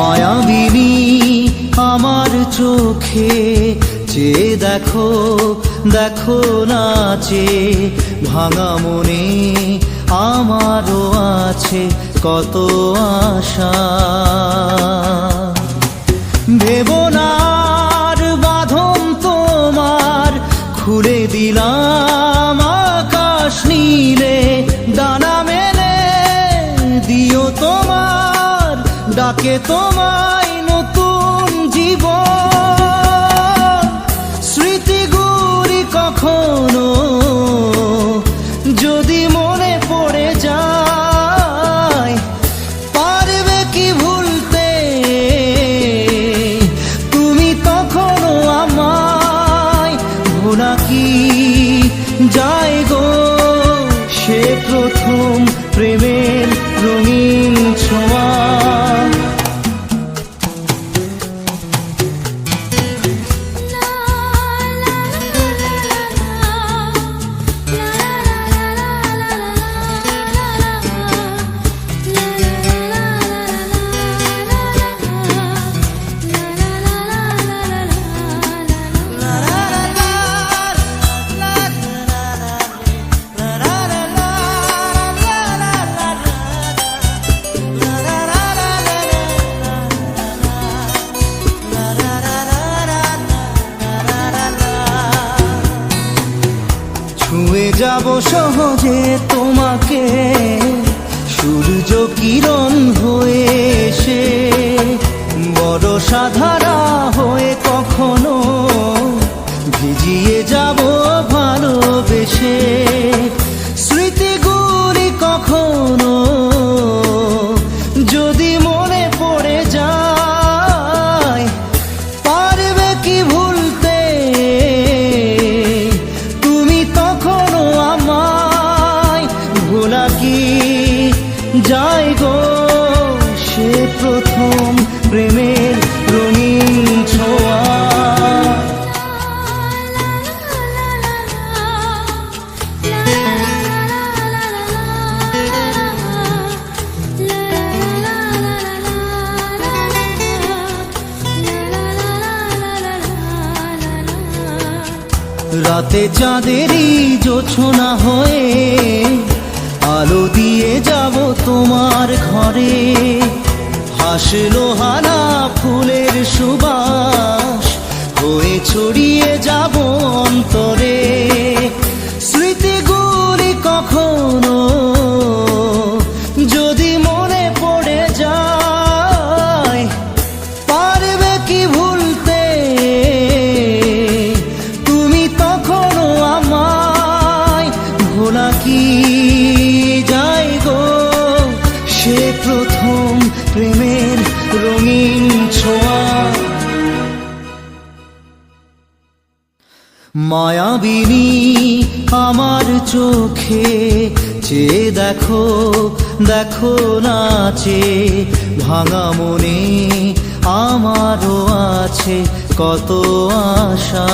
মায়াবিনী আমার চোখে চেয়ে দেখো, দেখো নাচে ভাঙা মনে আমারও আছে কত আশা। ভেবো না আর বাঁধন তোমার, খুলে দিলাম আকাশ নীলে, ডানা মেলে দিও তোমার ডাকে তোমায় নতুন জীবন। স্মৃতিগুলি কখনো যদি মনে পড়ে যায়, পারবে কি ভুলতে তুমি তখনো আমায়? ভোলা কি যায় গো সে প্রথম প্রেমের রঙিন ছোঁয়া। ছুঁয়ে যাব সহজে তোমাকে সূর্য কিরণ হয়ে এসে, বরষা ধারা হয়ে কখনো ভিজিয়ে যাব ভালোবেসে। স্মৃতিগুলি কখনো যদি মনে পড়ে যায়, পারবে কি ভুলতে তুমি তখনো আমায়? ভোলা কি যায় গো সে প্রথম প্রেমের রঙিন ছোঁয়া। রাতে চাঁদেরই জোছনা হয়ে আলো দিয়ে যাব তোমার ঘরে, হাসলো হানা ফুলের সুবাস হয়ে ছড়িয়ে যাব অন্তরে। স্মৃতিগুলি কখনো যদি মনে পড়ে যায়, পারবে কি ভুলতে তুমি তখনো আমায়? ভোলা কি যায় গো সে প্রথম প্রেমের রঙিন ছোঁয়া। মায়াবিনী আমার চোখে চেয়ে দেখো, দেখো নাচে ভাঙা মনে আমারও আছে কত আশা।